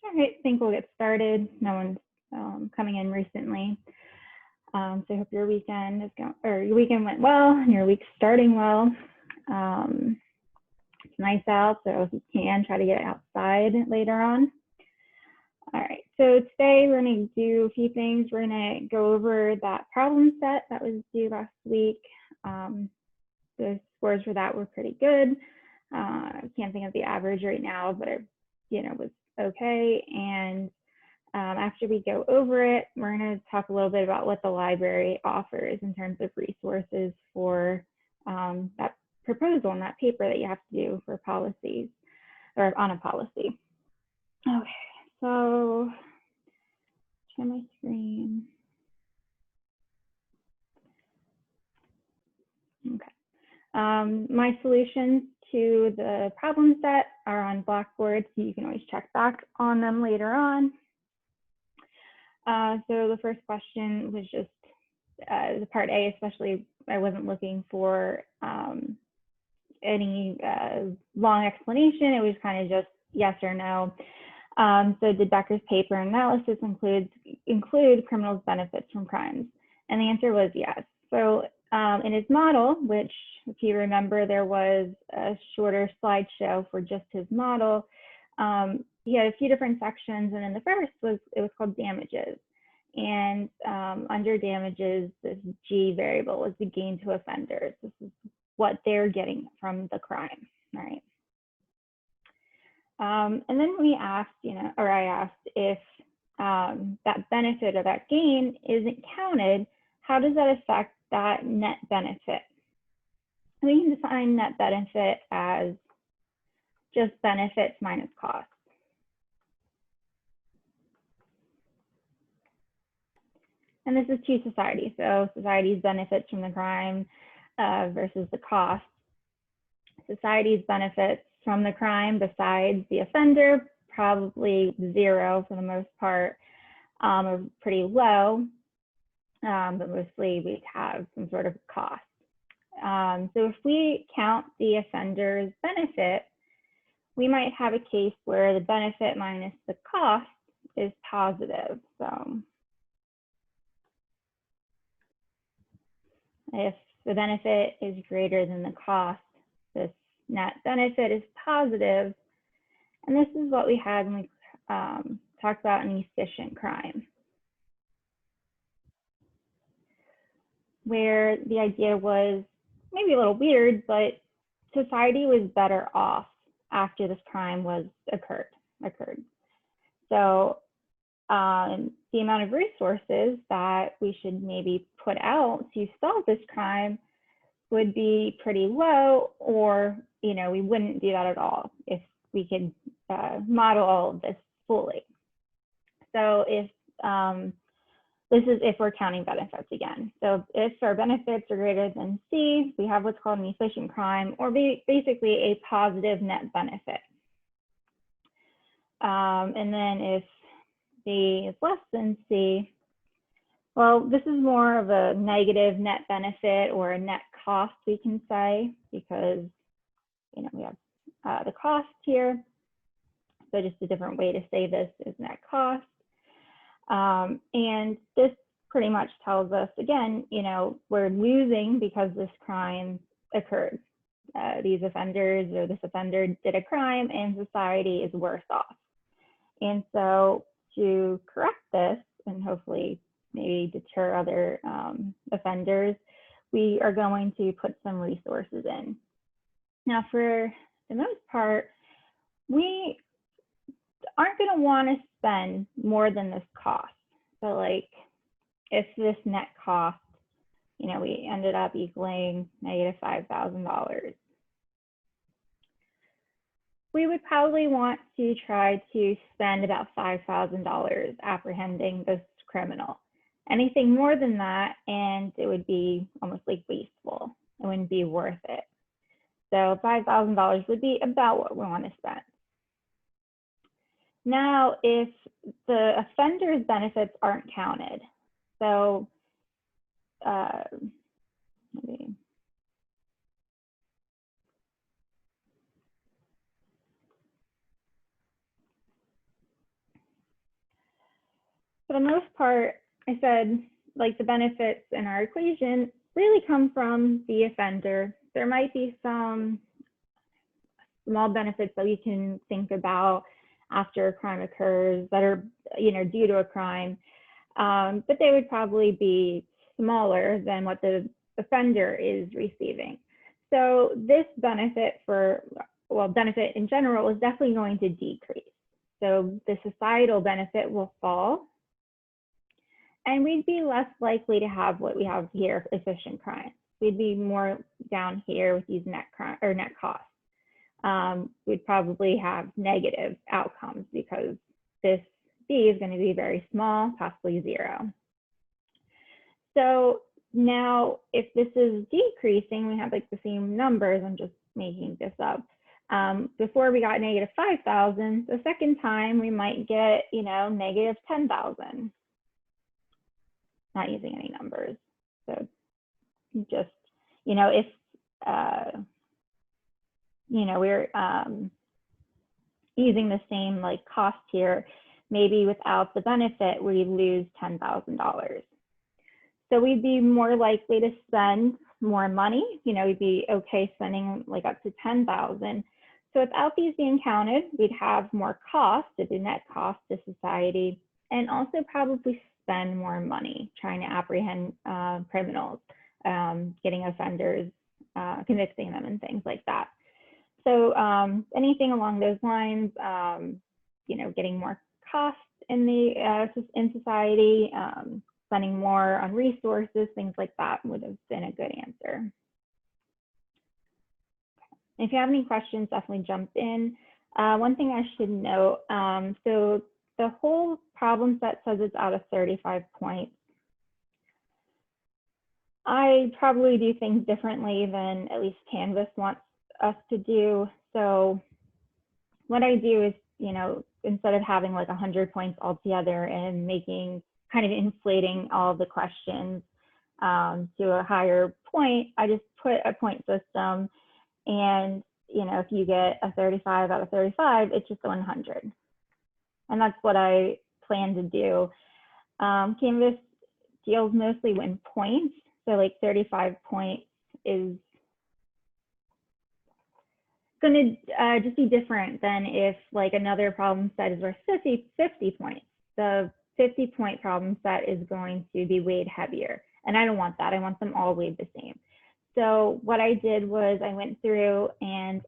All right, I think we'll get started. No one's coming in recently. So I hope your weekend is going, or your weekend went well and your week's starting well. It's nice out, so if you can, try to get outside later on. All right, so today we're going to do a few things. We're going to go over that problem set that was due last week. The scores for that were pretty good. I can't think of the average right now, but it, was okay. And after we go over it, we're going to talk a little bit about what the library offers in terms of resources for that proposal and that paper that you have to do for policies or on a policy. Okay, so share my screen. Okay. My solutions to the problem set are on Blackboard, so you can always check back on them later on. So the first question was just the part A, especially I wasn't looking for any long explanation. It was kind of just yes or no. So did Becker's paper analysis include criminals' benefits from crimes? And the answer was yes. So in his model, which if you remember, there was a shorter slideshow for just his model, he had a few different sections, and then the first was called damages. And under damages, this G variable was the gain to offenders. This is what they're getting from the crime, right? And then we asked, I asked if that benefit or that gain isn't counted, how does that affect that net benefit? We can define net benefit as just benefits minus costs. And this is to society. So society's benefits from the crime versus the cost. Society's benefits from the crime besides the offender, probably zero for the most part, are pretty low, but mostly we'd have some sort of cost. So if we count the offender's benefit, we might have a case where the benefit minus the cost is positive. So if the benefit is greater than the cost, this net benefit is positive. And this is what we had when we talked about an efficient crime, where the idea was maybe a little weird, but society was better off after this crime was occurred. So the amount of resources that we should maybe put out to solve this crime would be pretty low, or we wouldn't do that at all if we could model all of this fully. So if this is if we're counting benefits again. So if our benefits are greater than C, we have what's called an efficient crime, or basically a positive net benefit. And then if B is less than C, well, this is more of a negative net benefit or a net cost, we can say, because we have the cost here. So just a different way to say this is net cost. And this pretty much tells us, again, we're losing because this crime occurred. These offenders or this offender did a crime and society is worse off. And so to correct this and hopefully maybe deter other offenders, we are going to put some resources in. Now, for the most part, we aren't going to want to spend more than this cost. So like if this net cost, we ended up equaling negative $5,000, we would probably want to try to spend about $5,000 apprehending this criminal. Anything more than that, and it would be almost like wasteful. It wouldn't be worth it. So $5,000 would be about what we want to spend. Now, if the offender's benefits aren't counted, so for the most part, I said, like, the benefits in our equation really come from the offender. There might be some small benefits that we can think about after a crime occurs that are, due to a crime, but they would probably be smaller than what the offender is receiving. So this benefit benefit in general is definitely going to decrease. So the societal benefit will fall, and we'd be less likely to have what we have here, efficient crime. We'd be more down here with these net costs. We'd probably have negative outcomes because this B is going to be very small, possibly 0. So now if this is decreasing, we have like the same numbers. I'm just making this up. Before we got negative 5,000, the second time we might get, negative 10,000. Not using any numbers. So just, if, we're using the same like cost here, maybe without the benefit, we lose $10,000. So we'd be more likely to spend more money. We'd be okay spending like up to 10,000. So without these being counted, we'd have more cost, the net cost to society, and also probably spend more money trying to apprehend criminals, getting offenders, convicting them and things like that. So anything along those lines, getting more cost in society, spending more on resources, things like that would have been a good answer. If you have any questions, definitely jump in. One thing I should note, so the whole problem set says it's out of 35 points. I probably do things differently than at least Canvas wants us to do. So what I do is, instead of having like 100 points altogether and kind of inflating all the questions to a higher point, I just put a point system. And, if you get a 35 out of 35, it's just a 100. And that's what I plan to do. Canvas deals mostly in points. So like 35 points is going to just be different than if like another problem set is worth 50 points. The 50-point problem set is going to be weighed heavier. And I don't want that. I want them all weighed the same. So what I did was I went through and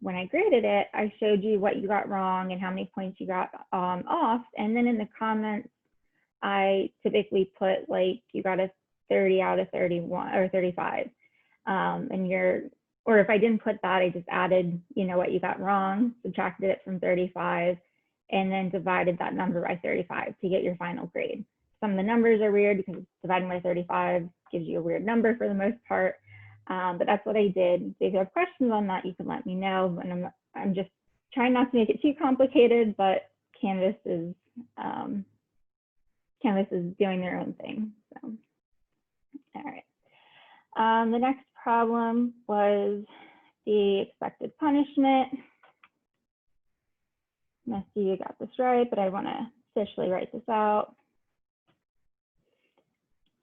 when I graded it, I showed you what you got wrong and how many points you got off. And then in the comments, I typically put like you got a 30 out of 31 or 35. Or if I didn't put that, I just added, what you got wrong, subtracted it from 35, and then divided that number by 35 to get your final grade. Some of the numbers are weird because dividing by 35 gives you a weird number for the most part. But that's what I did. So if you have questions on that, you can let me know. And I'm just trying not to make it too complicated, but Canvas is doing their own thing. So, all right. The next problem was the expected punishment. Let's see, you got this right, but I want to officially write this out.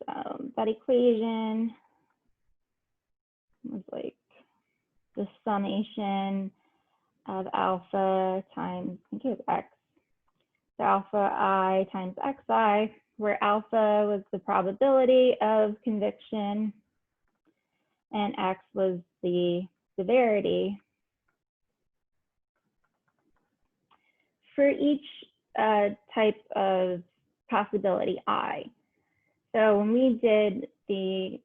So that equation was like the summation of alpha times, I think it was x, so alpha I times xi, where alpha was the probability of conviction and x was the severity. For each type of possibility I. So when we did the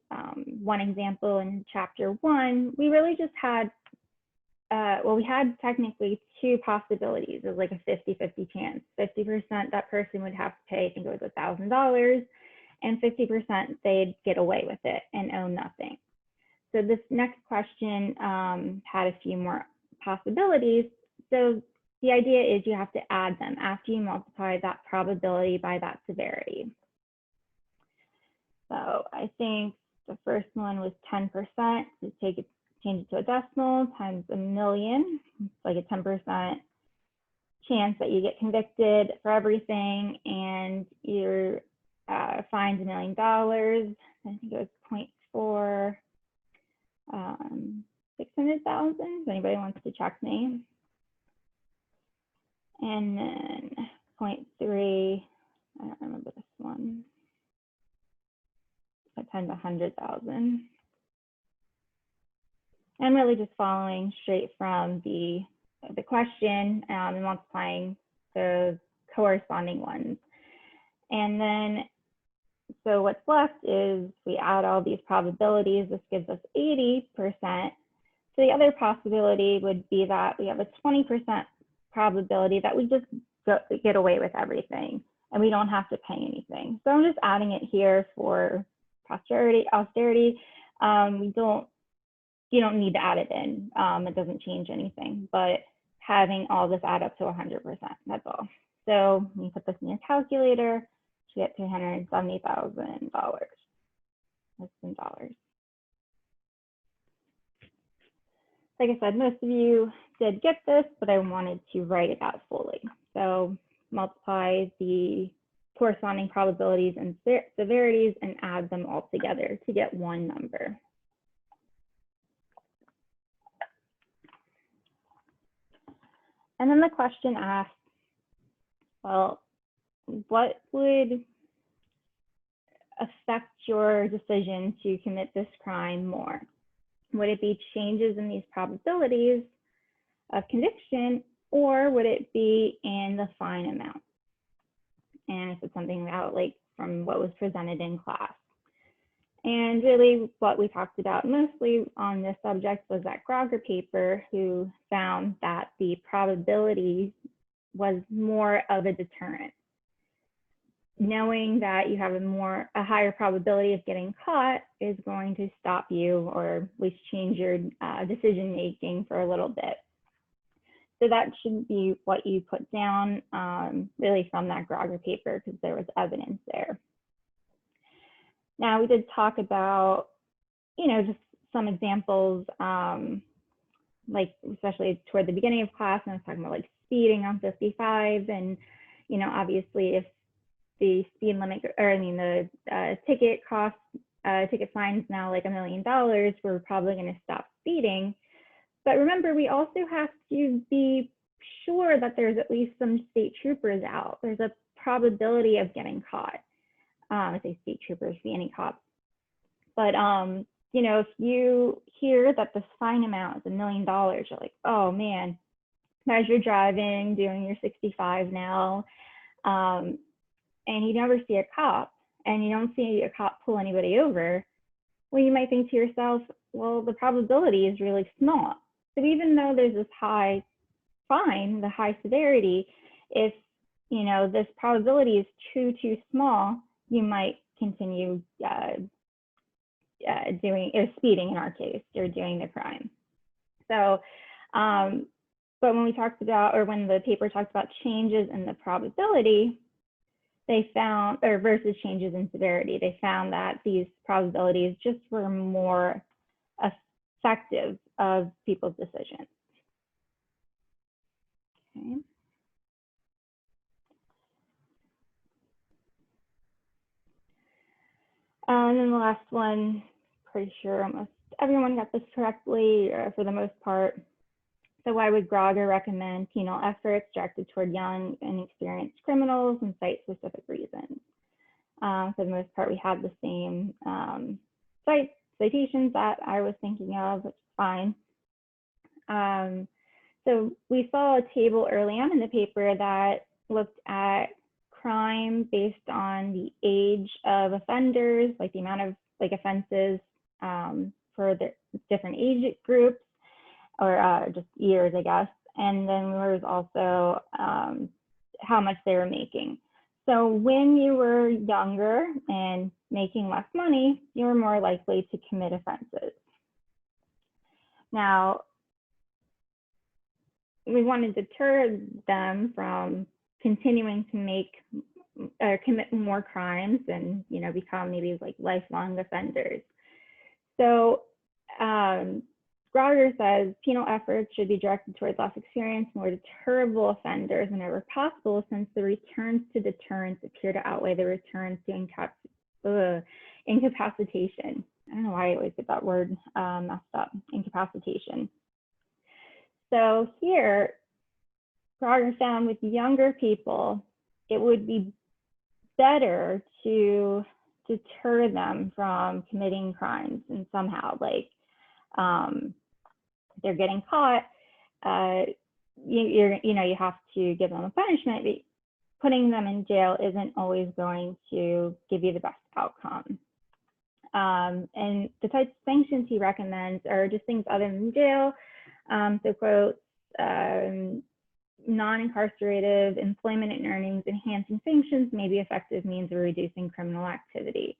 one example in chapter 1, we really just had, we had technically 2 possibilities. It was like a 50-50 chance. 50% that person would have to pay, I think it was $1,000, and 50% they'd get away with it and own nothing. So this next question had a few more possibilities. So the idea is you have to add them after you multiply that probability by that severity. So I think the first one was 10%. So change it to a decimal times 1,000,000. It's like a 10% chance that you get convicted for everything and you're fined $1 million. I think it was 0.4, 600,000, if anybody wants to check me. And then 0.3, I don't remember this one. I times 100,000. I'm really just following straight from the question and multiplying the corresponding ones. And then, so what's left is we add all these probabilities. This gives us 80%. So the other possibility would be that we have a 20% probability that we just get away with everything and we don't have to pay anything. So I'm just adding it here for austerity. You don't need to add it in. It doesn't change anything, but having all this add up to 100%, that's all. So when you put this in your calculator, you get $370,000. That's in dollars. Like I said, most of you did get this, but I wanted to write it out fully. So multiply the corresponding probabilities and severities and add them all together to get one number. And then the question asks, well, what would affect your decision to commit this crime more? Would it be changes in these probabilities of conviction, or would it be in the fine amount? And if it's something out like from what was presented in class. And really what we talked about mostly on this subject was that Grogger paper, who found that the probability was more of a deterrent. Knowing that you have a higher probability of getting caught is going to stop you, or at least change your decision making for a little bit. So that should be what you put down really from that Grogger paper, because there was evidence there. Now, we did talk about, just some examples, like especially toward the beginning of class, and I was talking about like speeding on 55, and obviously if the speed limit, or the ticket fine is now like $1 million, we're probably going to stop speeding. But remember, we also have to be sure that there's at least some state troopers out. There's a probability of getting caught. I say state troopers, be any cop. But if you hear that the fine amount is $1 million, you're like, oh man, as you're driving, doing your 65 now, and you never see a cop, and you don't see a cop pull anybody over, well, you might think to yourself, well, the probability is really small. So even though there's this high fine, the high severity, if this probability is too small, you might continue speeding in our case, or doing the crime. So, but when we talked about, or when the paper talked about changes in the probability, they found, or versus changes in severity, they found that these probabilities just were more effective of people's decisions. Okay. And then the last one, pretty sure almost everyone got this correctly, or for the most part. So why would Grogger recommend penal efforts directed toward young and experienced criminals, and cite specific reasons? For the most part, we had the same citations that I was thinking of, which is fine. So we saw a table early on in the paper that looked at crime based on the age of offenders, like the amount of offenses for the different age groups, or just years, I guess. And then there was also how much they were making. So when you were younger and making less money, you were more likely to commit offenses. Now, we want to deter them from continuing to make or commit more crimes and become maybe like lifelong offenders. So Grauder says penal efforts should be directed towards less experienced, more deterrable offenders whenever possible, since the returns to deterrence appear to outweigh the returns to incapacitation. I don't know why I always get that word messed up, incapacitation. So here, Grauder found with younger people, it would be better to deter them from committing crimes, and somehow, like, they're getting caught, you have to give them a punishment, but putting them in jail isn't always going to give you the best outcome. And the types of sanctions he recommends are just things other than jail. So quotes, non-incarcerative employment and earnings enhancing sanctions may be effective means of reducing criminal activity.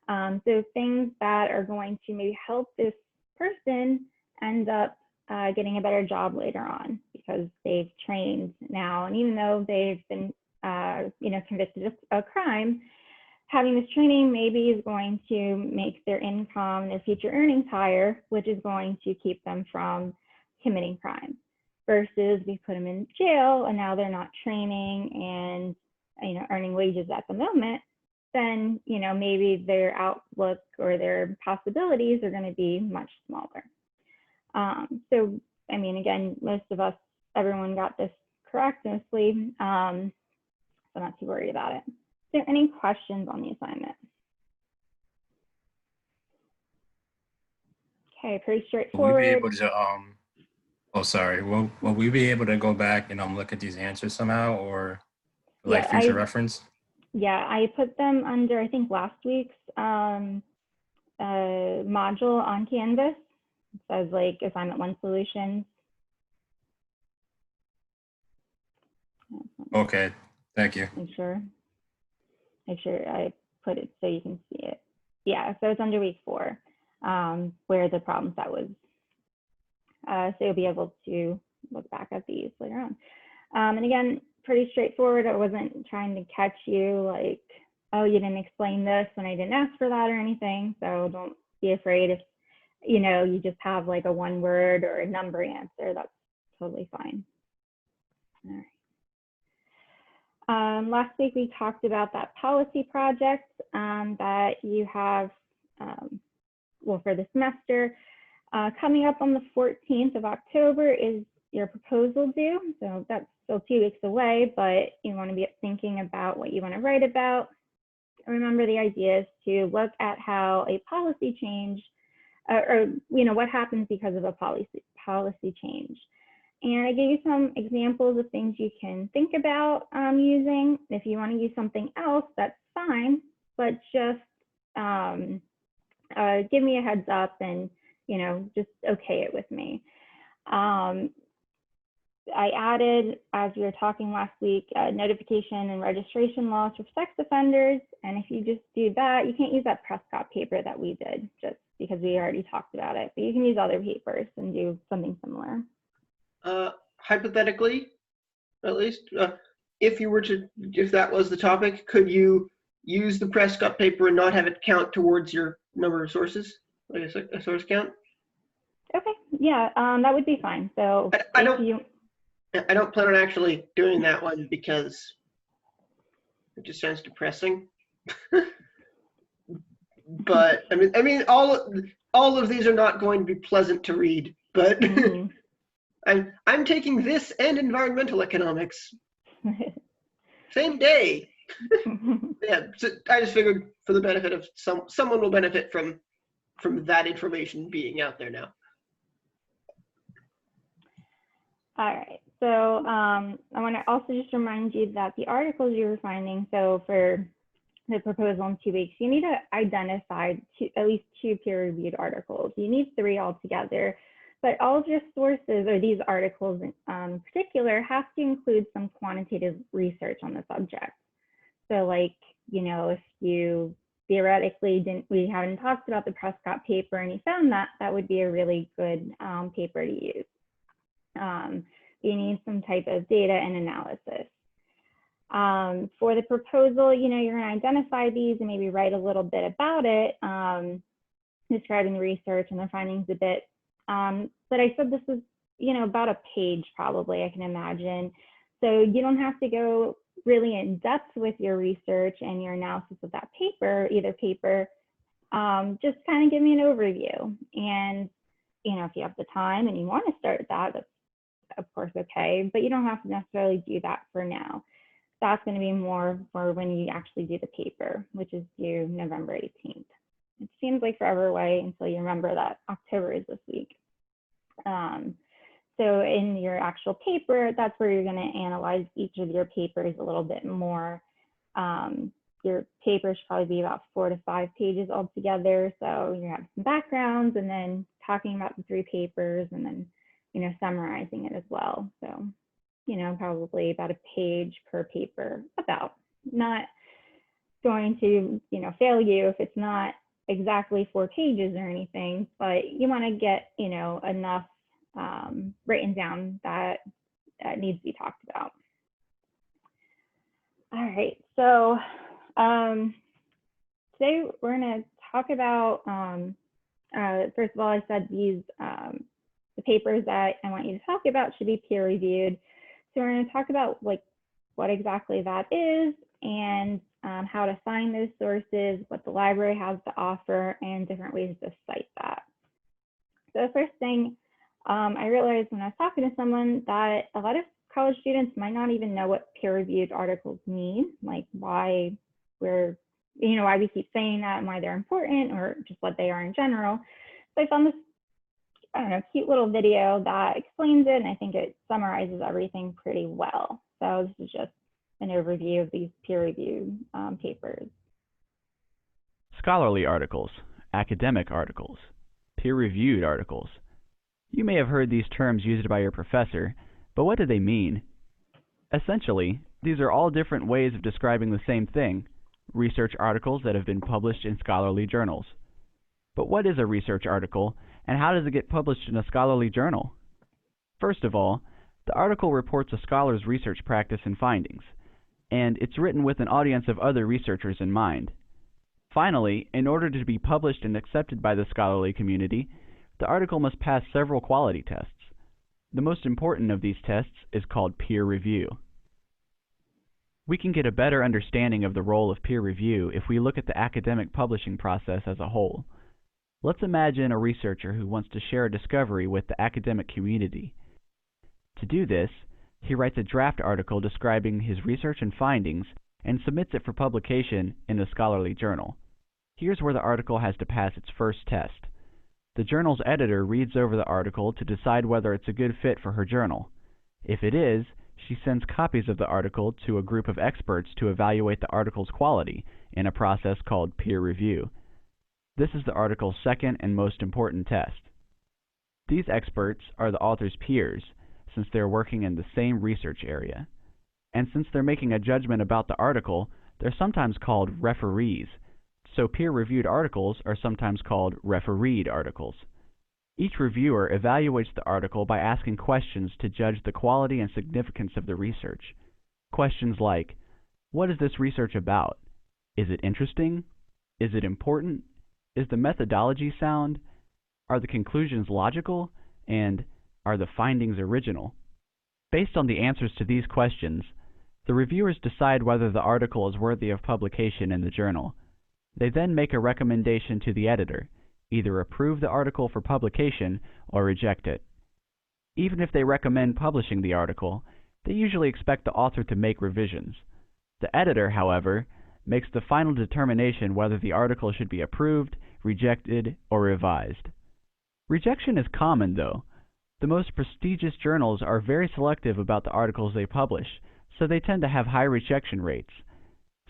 So things that are going to maybe help this person end up getting a better job later on because they've trained now. And even though they've been convicted of a crime, having this training maybe is going to make their income, their future earnings higher, which is going to keep them from committing crime. Versus we put them in jail and now they're not training and earning wages at the moment, then maybe their outlook or their possibilities are going to be much smaller. So I mean, again, most of us, everyone got this correct mostly, so I'm not too worried about it. Is there any questions on the assignment? Okay, pretty straightforward. Will we be able to oh, sorry. Will we be able to go back and look at these answers somehow, or for, like, future reference? Yeah, I put them under, I think, last week's module on Canvas. It says like assignment 1 solutions. Okay, thank you. Make sure I put it so you can see it. Yeah, so it's under week 4, where the problem set was. So you'll be able to look back at these later on. And again, pretty straightforward. I wasn't trying to catch you like, oh, you didn't explain this when I didn't ask for that or anything. So don't be afraid if you just have like a 1-word or a number answer. That's totally fine. All right. Last week we talked about that policy project that you have, for the semester. Coming up on the 14th of October is your proposal due. So that's still 2 weeks away, but you want to be thinking about what you want to write about. Remember, the idea is to look at how a policy change, what happens because of a policy change. And I gave you some examples of things you can think about using. If you want to use something else, that's fine, but just give me a heads up and just okay it with me. I added, as we were talking last week, notification and registration laws for sex offenders. And if you just do that, you can't use that Prescott paper that we did just because we already talked about it, but you can use other papers and do something similar. Hypothetically, at least, if that was the topic, could you use the Prescott paper and not have it count towards your number of sources, like a source count? Okay, yeah, that would be fine. So I don't plan on actually doing that one because it just sounds depressing. But I mean, all of these are not going to be pleasant to read. But I'm taking this and environmental economics same day. Yeah, so I just figured for the benefit of someone will benefit from that information being out there now. All right, so I want to also just remind you that the articles you were finding, so for the proposal in 2 weeks, you need to identify at least 2 peer-reviewed articles. You need 3 altogether, but all of your sources, or these articles in particular, have to include some quantitative research on the subject. So like, if you theoretically we haven't talked about the Prescott paper and you found that would be a really good paper to use. You need some type of data and analysis. For the proposal, you're going to identify these and maybe write a little bit about it, describing the research and the findings a bit But I said this was, about a page probably, I can imagine. So you don't have to go really in depth with your research and your analysis of that paper, either paper. Just kind of give me an overview. And, if you have the time and you want to start that, that's of course okay, but you don't have to necessarily do that for now. That's going to be more for when you actually do the paper, which is due November 18th. It seems like forever away until you remember that October is this week. So in your actual paper, that's where you're going to analyze each of your papers a little bit more. Your paper should probably be about 4 to 5 pages altogether. So you have some backgrounds and then talking about the 3 papers and then, summarizing it as well. So, probably about a page per paper, about. Not going to, fail you if it's not exactly 4 pages or anything, but you want to get, enough written down that needs to be talked about. All right, so today we're going to talk about, first of all, I said these, the papers that I want you to talk about should be peer reviewed. So we're going to talk about what exactly that is and how to find those sources, what the library has to offer, and different ways to cite that. So the first thing, I realized when I was talking to someone that a lot of college students might not even know what peer-reviewed articles mean, like why why we keep saying that and why they're important, or just what they are in general. So I found this, cute little video that explains it, and I think it summarizes everything pretty well. So this is just an overview of these peer-reviewed papers. Scholarly articles, academic articles, peer-reviewed articles. You may have heard these terms used by your professor, but what do they mean? Essentially, these are all different ways of describing the same thing, research articles that have been published in scholarly journals. But what is a research article, and how does it get published in a scholarly journal? First of all, the article reports a scholar's research practice and findings, and it's written with an audience of other researchers in mind. Finally, in order to be published and accepted by the scholarly community, the article must pass several quality tests. The most important of these tests is called peer review. We can get a better understanding of the role of peer review if we look at the academic publishing process as a whole. Let's imagine a researcher who wants to share a discovery with the academic community. To do this, he writes a draft article describing his research and findings and submits it for publication in a scholarly journal. Here's where the article has to pass its first test. The journal's editor reads over the article to decide whether it's a good fit for her journal. If it is, she sends copies of the article to a group of experts to evaluate the article's quality in a process called peer review. This is the article's second and most important test. These experts are the author's peers, since they're working in the same research area. And since they're making a judgment about the article, they're sometimes called referees. So peer-reviewed articles are sometimes called refereed articles. Each reviewer evaluates the article by asking questions to judge the quality and significance of the research. Questions like, what is this research about? Is it interesting? Is it important? Is the methodology sound? Are the conclusions logical? And are the findings original? Based on the answers to these questions, the reviewers decide whether the article is worthy of publication in the journal. They then make a recommendation to the editor, either approve the article for publication or reject it. Even if they recommend publishing the article, they usually expect the author to make revisions. The editor, however, makes the final determination whether the article should be approved, rejected, or revised. Rejection is common, though. The most prestigious journals are very selective about the articles they publish, so they tend to have high rejection rates.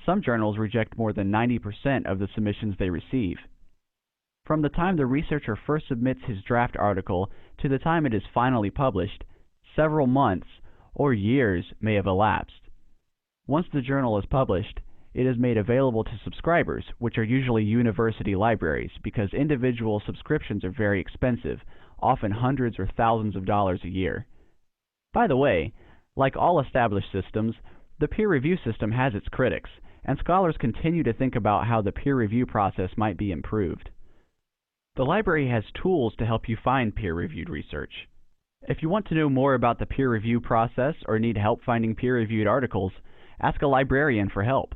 Some journals reject more than 90% of the submissions they receive. From the time the researcher first submits his draft article to the time it is finally published, several months or years may have elapsed. Once the journal is published, it is made available to subscribers, which are usually university libraries, because individual subscriptions are very expensive, often hundreds or thousands of dollars a year. By the way, like all established systems, the peer review system has its critics, and scholars continue to think about how the peer review process might be improved. The library has tools to help you find peer-reviewed research. If you want to know more about the peer review process or need help finding peer-reviewed articles, ask a librarian for help.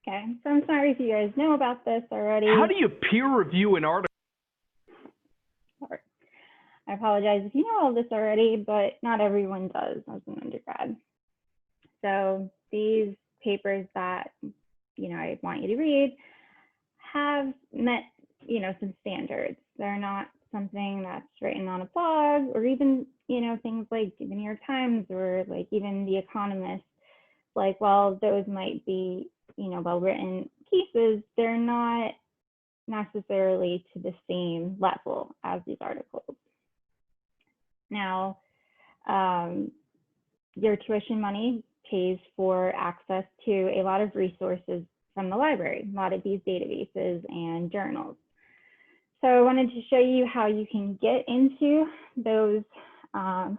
Okay, so I'm sorry if you guys know about this already. How do you peer review an article? I apologize if you know all this already, but not everyone does as an undergrad. So these papers that, I want you to read have met, some standards. They're not something that's written on a blog or even, things like the New York Times or like even The Economist. Like, while those might be, well-written pieces, they're not necessarily to the same level as these articles. Now, your tuition money pays for access to a lot of resources from the library, a lot of these databases and journals. So I wanted to show you how you can get into those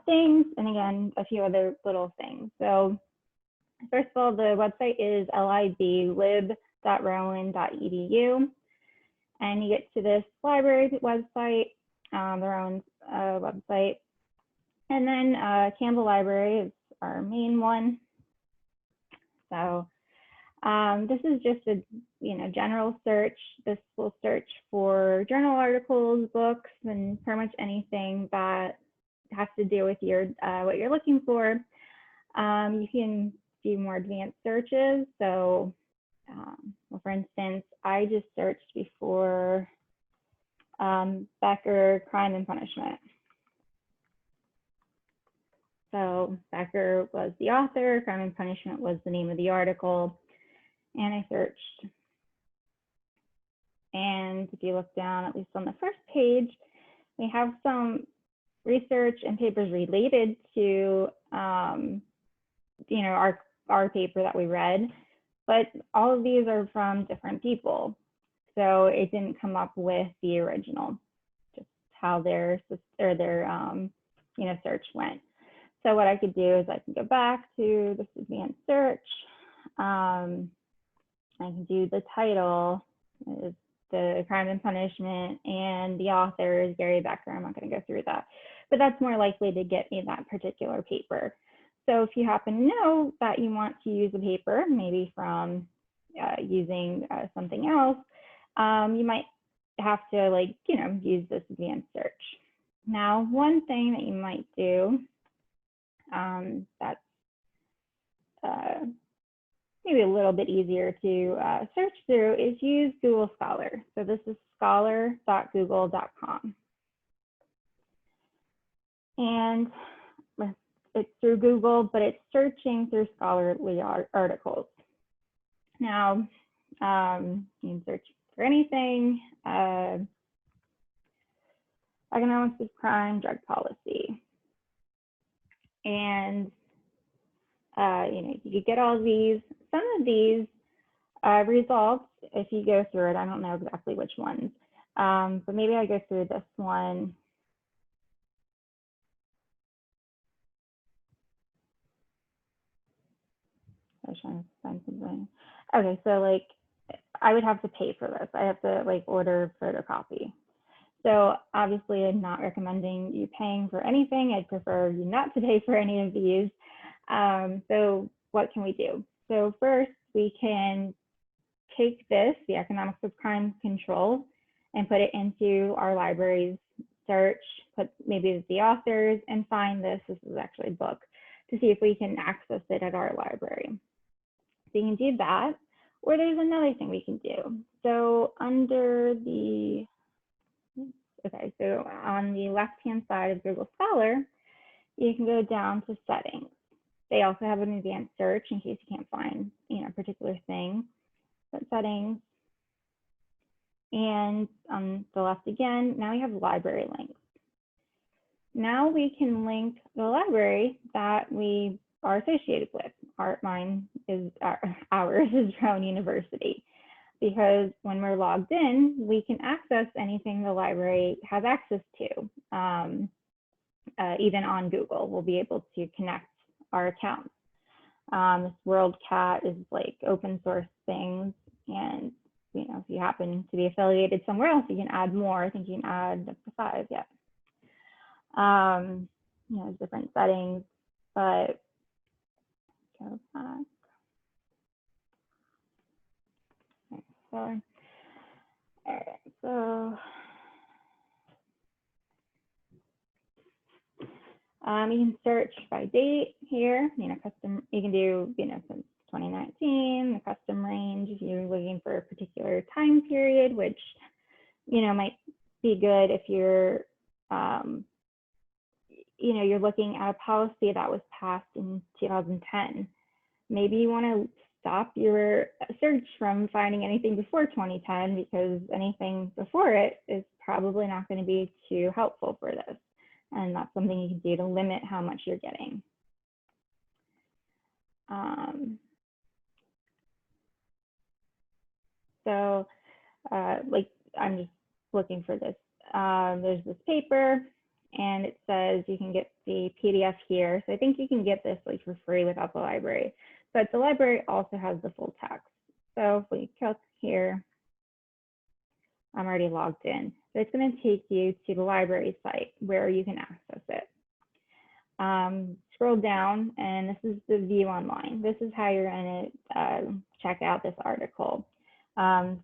things, and again, a few other little things. So first of all, the website is lib.rowan.edu, and you get to this library website, their own website, and then Campbell Library is our main one. So this is just a general search. This will search for journal articles, books, and pretty much anything that has to do with your what you're looking for. You can do more advanced searches. So, well, for instance, I just searched before Becker, Crime and Punishment. So Becker was the author, Crime and Punishment was the name of the article, and I searched. And if you look down, at least on the first page, we have some research and papers related to, our paper that we read, but all of these are from different people. So it didn't come up with the original, just how their search went. So what I could do is I can go back to this advanced search. I can do the title, is the Crime and Punishment, and the author is Gary Becker. I'm not going to go through that, but that's more likely to get me that particular paper. So if you happen to know that you want to use a paper, maybe from using something else, you might have to use this advanced search. Now, one thing that you might do that's maybe a little bit easier to search through is use Google Scholar. So this is scholar.google.com. And it's through Google, but it's searching through scholarly articles. Now, you can search for anything, economics of crime, drug policy. And, you could get all these. Some of these results, if you go through it, I don't know exactly which ones, but maybe I go through this one. I was trying to find something. Okay, so I would have to pay for this. I have to order photocopy. So obviously I'm not recommending you paying for anything. I'd prefer you not to pay for any of these. So what can we do? So first we can take this, the Economics of Crime Control, and put it into our library's search, put maybe the authors, and find this. This is actually a book, to see if we can access it at our library. So you can do that, or there's another thing we can do. So under the, okay, so on the left-hand side of Google Scholar, you can go down to settings. They also have an advanced search in case you can't find, a particular thing. But settings, and on the left again, now we have library links. Now we can link the library that we are associated with. Ours is Rowan University, because when we're logged in, we can access anything the library has access to. Even on Google, we'll be able to connect our accounts. This WorldCat is like open source things, and if you happen to be affiliated somewhere else, you can add more. I think you can add up to 5 yet. There's different settings, but go back. Okay, so, all right, so you can search by date here. Custom. You can do since 2019, the custom range. If you're looking for a particular time period, which might be good if you're you're looking at a policy that was passed in 2010. Maybe you want to stop your search from finding anything before 2010, because anything before it is probably not going to be too helpful for this. And that's something you can do to limit how much you're getting. Like I'm just looking for this. There's this paper, and it says you can get the PDF here. So I think you can get this like for free without the library, but the library also has the full text. So if we click here, I'm already logged in. So it's going to take you to the library site where you can access it. Scroll down, and this is the view online. This is how you're going to check out this article.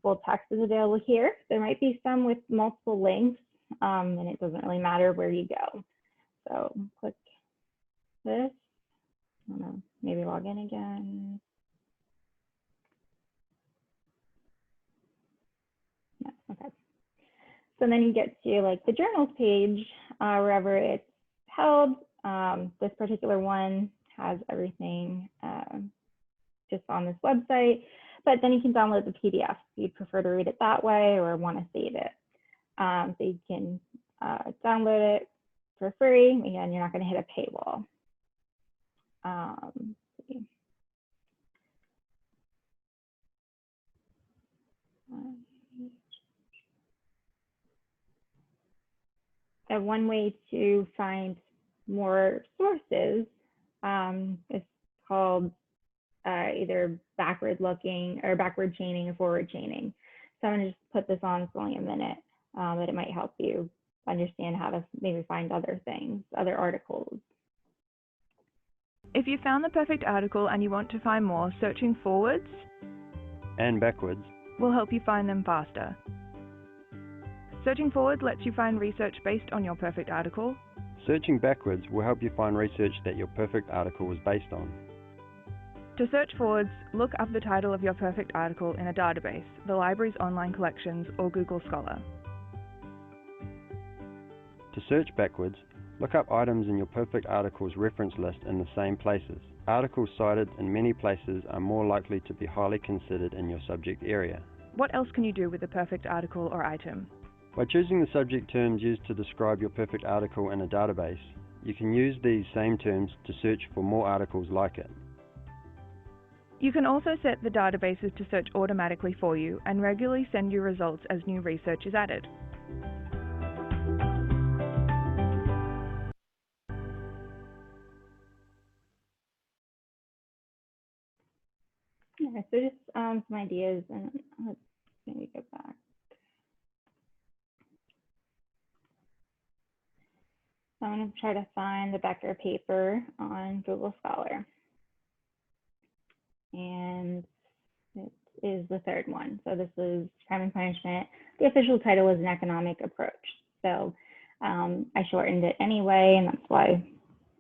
Full text is available here. There might be some with multiple links, and it doesn't really matter where you go. So click this. I don't know, maybe log in again. No, okay. So then you get to like the journals page, wherever it's held. This particular one has everything just on this website, but then you can download the PDF if you'd prefer to read it that way or want to save it. So you can download it for free. Again, you're not going to hit a paywall. One way to find more sources is called either backward looking or backward chaining or forward chaining. So I'm going to just put this on for only a minute, but it might help you understand how to maybe find other things, other articles. If you found the perfect article and you want to find more, searching forwards and backwards will help you find them faster. Searching forward lets you find research based on your perfect article. Searching backwards will help you find research that your perfect article was based on. To search forwards, look up the title of your perfect article in a database, the library's online collections, or Google Scholar. To search backwards, look up items in your perfect article's reference list in the same places. Articles cited in many places are more likely to be highly considered in your subject area. What else can you do with a perfect article or item? By choosing the subject terms used to describe your perfect article in a database, you can use these same terms to search for more articles like it. You can also set the databases to search automatically for you and regularly send you results as new research is added. Yeah, so just some ideas, and let's maybe go back. So I'm going to try to find the Becker paper on Google Scholar. And it is the third one. So this is Crime and Punishment. The official title is An Economic Approach. So I shortened it anyway, and that's why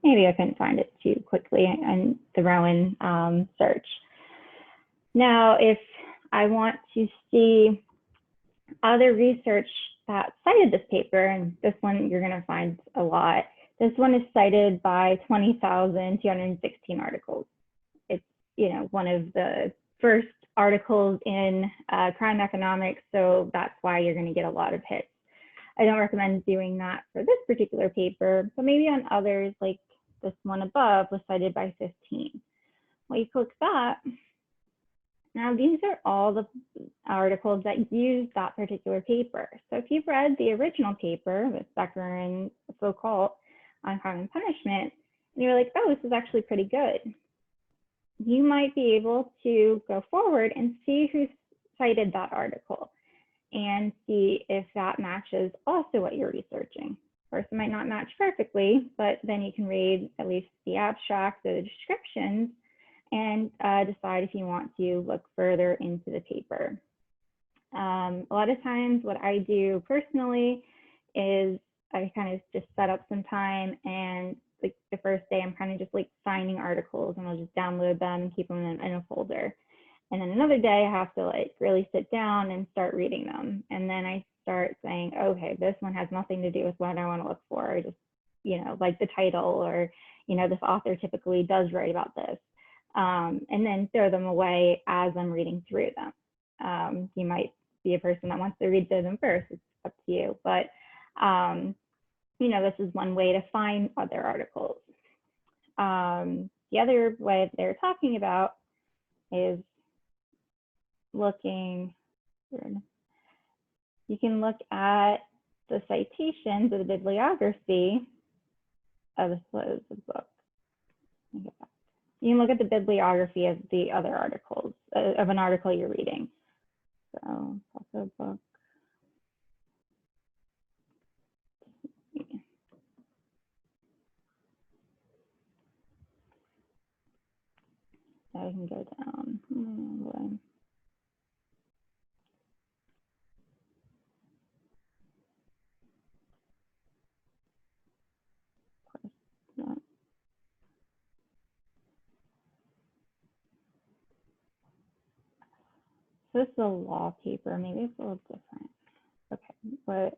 maybe I couldn't find it too quickly in the Rowan search. Now, if I want to see other research that cited this paper, and this one you're going to find a lot. This one is cited by 20,216 articles. It's one of the first articles in crime economics, so that's why you're going to get a lot of hits. I don't recommend doing that for this particular paper, but maybe on others, like this one above was cited by 15. Well, you click that. Now, these are all the articles that use that particular paper. So if you've read the original paper with Becker and Foucault on Crime and Punishment, and you're like, oh, this is actually pretty good, you might be able to go forward and see who cited that article and see if that matches also what you're researching. Of course, it might not match perfectly, but then you can read at least the abstracts or the descriptions and decide if you want to look further into the paper. A lot of times what I do personally is I kind of just set up some time, and like the first day I'm kind of just like finding articles, and I'll just download them and keep them in a folder. And then another day I have to like really sit down and start reading them. And then I start saying, okay, this one has nothing to do with what I want to look for. I just, like the title, or, this author typically does write about this. And then throw them away as I'm reading through them. You might be a person that wants to read through them first. It's up to you. But, this is one way to find other articles. The other way that they're talking about is looking, you can look at the citations or the bibliography of the book. You can look at the bibliography of the other articles, of an article you're reading. So, also book. I can go down. This is a law paper. Maybe it's a little different. Okay, but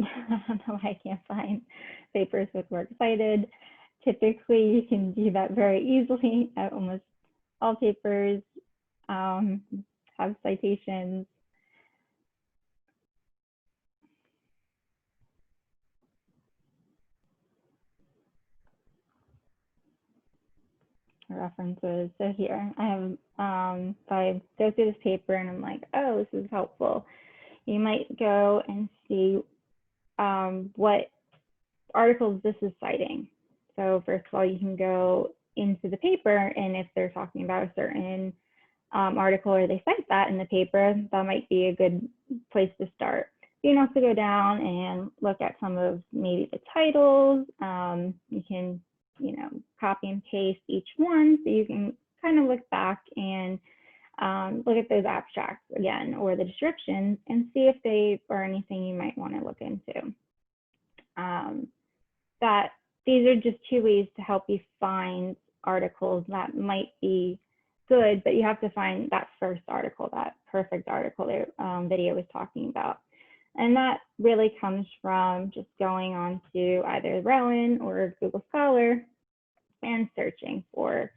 I don't know why I can't find papers with works cited. Typically, you can do that very easily. Almost all papers have citations. References. So here I have, if I go through this paper and I'm like, oh, this is helpful, you might go and see what articles this is citing. So first of all, you can go into the paper, and if they're talking about a certain article or they cite that in the paper, that might be a good place to start. You can also go down and look at some of maybe the titles. You can, copy and paste each one, so you can kind of look back and look at those abstracts again, or the descriptions, and see if they are anything you might want to look into. These are just two ways to help you find articles that might be good, but you have to find that first article, that perfect article that video was talking about. And that really comes from just going on to either Rowan or Google Scholar and searching for,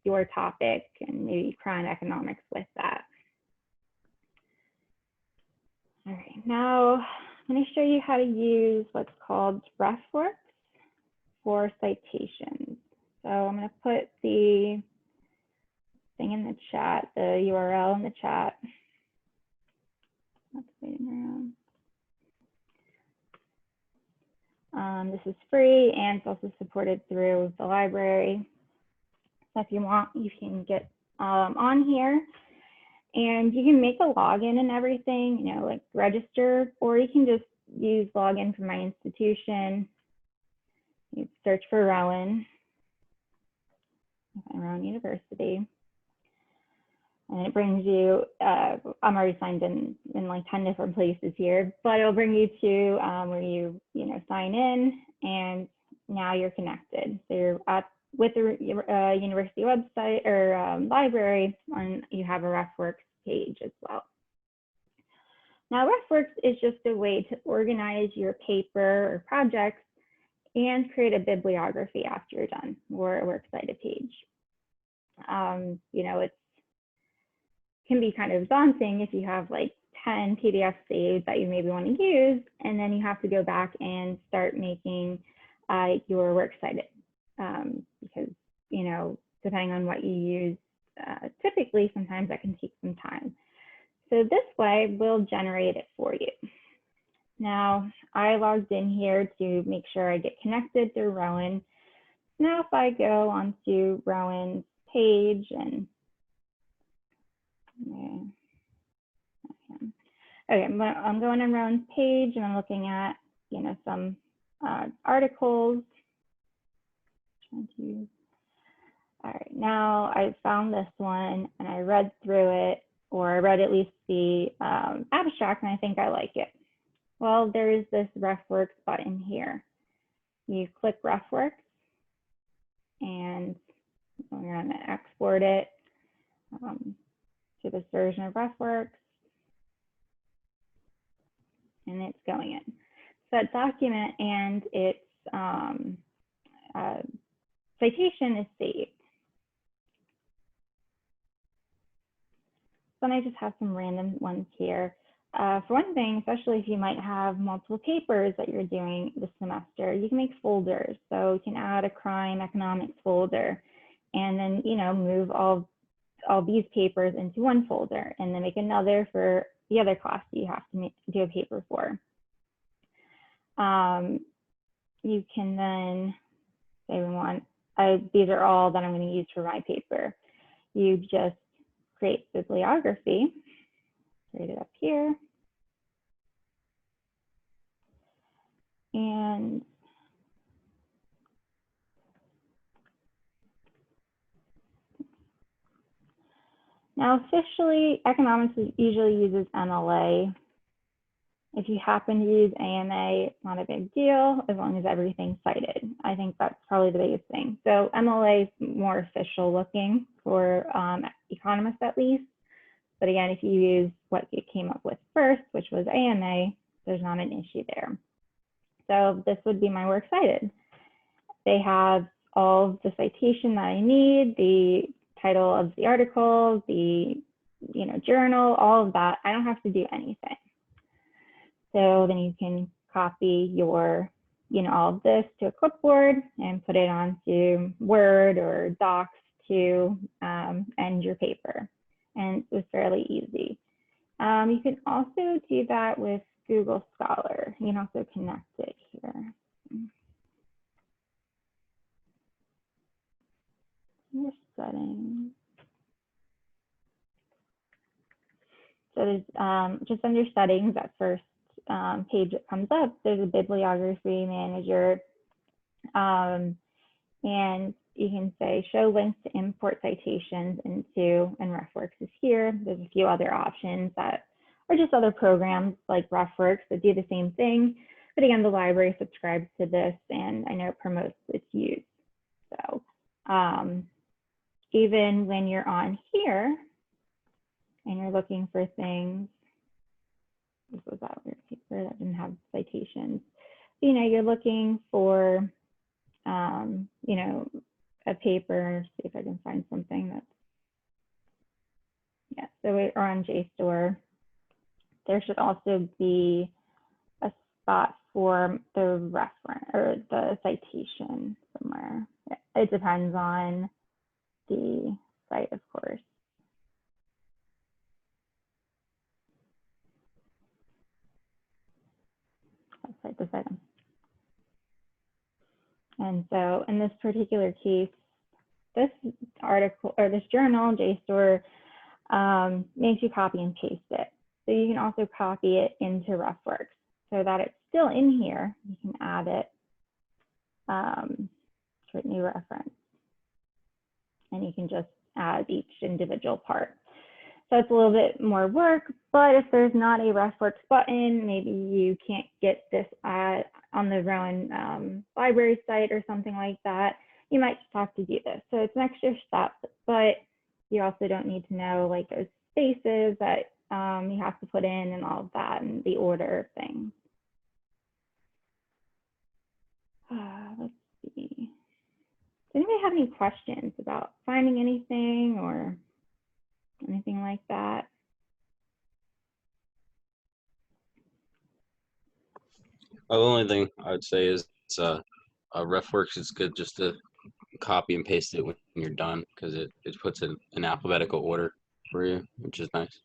your topic and maybe crime economics with that. All right, now I'm going to show you how to use what's called RefWorks for citations. So I'm going to put the thing in the chat, the URL in the chat. That's waiting around. This is free, and it's also supported through the library. So if you want, you can get on here, and you can make a login and everything, like register, or you can just use login from my institution. You search for Rowan University, and it brings you, I'm already signed in like 10 different places here, but it'll bring you to where you, sign in, and now you're connected. So you're with the university website or library, and you have a RefWorks page as well. Now, RefWorks is just a way to organize your paper or projects and create a bibliography after you're done, or a works cited page. It can be kind of daunting if you have like 10 PDF saved that you maybe want to use, and then you have to go back and start making your works cited, because, you know, depending on what you use, typically sometimes that can take some time. So this way we'll generate it for you. Now I logged in here to make sure I get connected through Rowan. Now if I go onto Rowan's page and okay, I'm going on Rowan's page and I'm looking at, you know, some articles. All right, now I found this one and I read through it, or I read at least the abstract, and I think I like it. Well, there is this RefWorks button here. You click RefWorks and we're going to export it to this version of RefWorks, and it's going in. So that document and its citation is saved. Then I just have some random ones here. For one thing, especially if you might have multiple papers that you're doing this semester, you can make folders. So you can add a crime economics folder and then, you know, move all these papers into one folder and then make another for the other class that you have to do a paper for. You can then say we want, these are all that I'm going to use for my paper. You just create bibliography, create it up here. And now officially, economics usually uses MLA. If you happen to use AMA, it's not a big deal as long as everything's cited. I think that's probably the biggest thing. So MLA is more official looking for economists at least. But again, if you use what you came up with first, which was AMA, there's not an issue there. So this would be my works cited. They have all of the citation that I need, the title of the article, the journal, all of that. I don't have to do anything. So then you can copy your, all of this to a clipboard and put it onto Word or Docs to end your paper. And it was fairly easy. You can also do that with Google Scholar. You can also connect it here. Your settings. So there's just under settings, that first page that comes up, there's a bibliography manager. And you can say show links to import citations into, and RefWorks is here. There's a few other options that are just other programs like RefWorks that do the same thing. But again, the library subscribes to this and I know it promotes its use. So even when you're on here and you're looking for things, this was that weird paper that didn't have citations. You're looking for, a paper, see if I can find something that's, yeah, so we're on JSTOR. There should also be a spot for the reference or the citation somewhere. It depends on the site, of course. Let's cite this item. And so in this particular case, this article or this journal, JSTOR, makes you copy and paste it. So you can also copy it into RefWorks so that it's still in here. You can add it to a new reference. And you can just add each individual part. So it's a little bit more work, but if there's not a RefWorks button, maybe you can't get this on the Rowan library site or something like that, you might just have to do this. So it's an extra step, but you also don't need to know like those spaces that you have to put in and all of that and the order of things. Let's see. Does anybody have any questions about finding anything or anything like that? The only thing I would say is RefWorks is good just to copy and paste it when you're done because it puts it in alphabetical order for you, which is nice.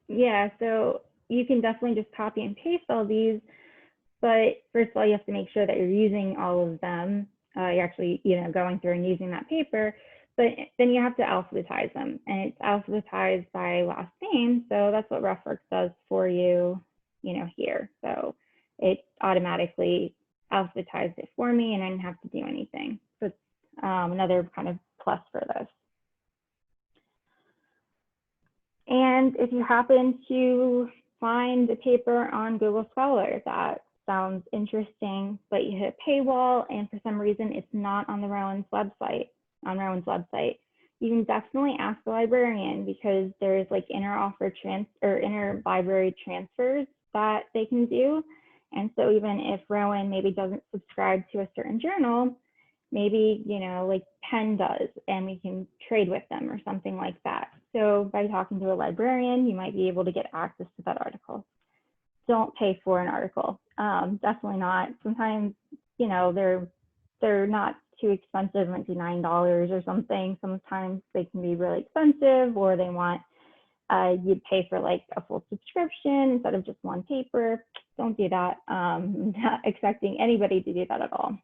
Yeah, so you can definitely just copy and paste all these, but first of all, you have to make sure that you're using all of them. You're actually, going through and using that paper, but then you have to alphabetize them, and it's alphabetized by last name. So that's what RefWorks does for you, here. So it automatically alphabetized it for me, and I didn't have to do anything. So it's another kind of plus for this. And if you happen to find a paper on Google Scholar that sounds interesting, but you hit a paywall and for some reason it's not on Rowan's website, you can definitely ask the librarian because there's like interlibrary transfers that they can do. And so even if Rowan maybe doesn't subscribe to a certain journal, maybe, like Penn does, and we can trade with them or something like that. So by talking to a librarian, you might be able to get access to that article. Don't pay for an article. Definitely not. Sometimes, they're not too expensive, might be $9 or something. Sometimes they can be really expensive, or they want you'd pay for like a full subscription instead of just one paper. Don't do that. I'm not expecting anybody to do that at all.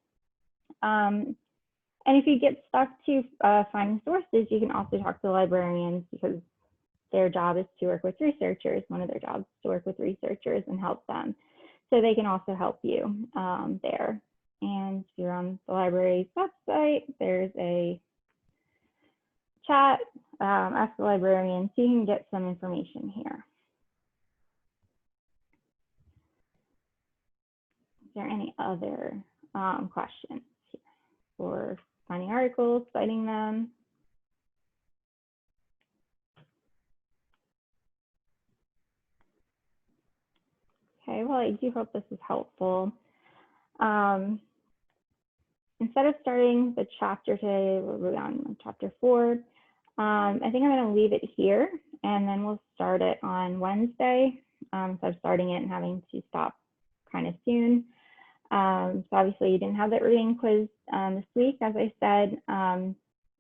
And if you get stuck to finding sources, you can also talk to librarians because their job is to work with researchers. One of their jobs is to work with researchers and help them. So they can also help you there. And if you're on the library's website, there's a chat, ask the librarian, so you can get some information here. Is there any other questions here for finding articles, citing them? Okay, well, I do hope this is helpful. Instead of starting the chapter today, we're on chapter 4. I think I'm going to leave it here, and then we'll start it on Wednesday. So I'm starting it and having to stop kind of soon. So obviously you didn't have that reading quiz this week, as I said.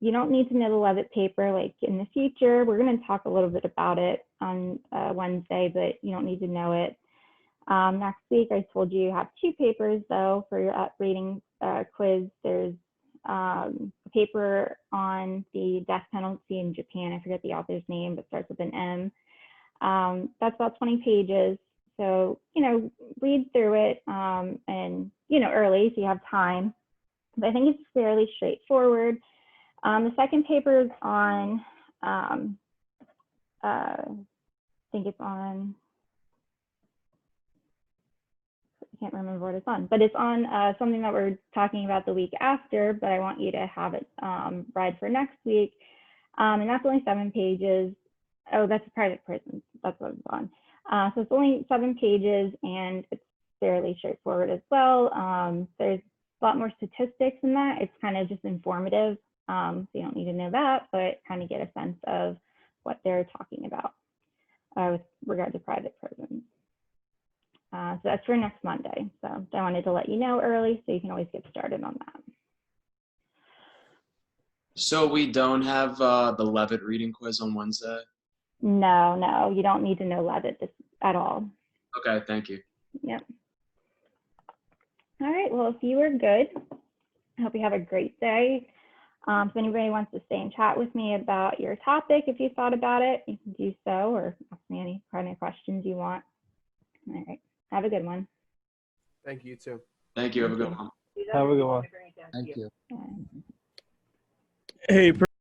You don't need to know the Levitt paper like in the future. We're going to talk a little bit about it on Wednesday, but you don't need to know it. Next week, I told you have 2 papers though for your reading quiz. There's a paper on the death penalty in Japan. I forget the author's name, but starts with an M. That's about 20 pages. So, read through it and, early so you have time. But I think it's fairly straightforward. The second paper is on, I think it's on, I can't remember what it's on, but it's on something that we're talking about the week after, but I want you to have it read for next week. And that's only 7 pages. Oh, that's private prisons. That's what it's on. So it's only 7 pages and it's fairly straightforward as well. There's a lot more statistics in that. It's kind of just informative. So you don't need to know that, but kind of get a sense of what they're talking about with regard to private prisons. So that's for next Monday. So I wanted to let you know early so you can always get started on that. So we don't have the Levitt reading quiz on Wednesday? No, you don't need to know Levitt at all. Okay, thank you. Yep. All right, well, if you are good, I hope you have a great day. If anybody wants to stay and chat with me about your topic, if you thought about it, you can do so, or ask me any kind of questions you want. All right, have a good one. Thank you, too. Thank you. Have a good one. Have a good one. Thank you. Bye. Hey.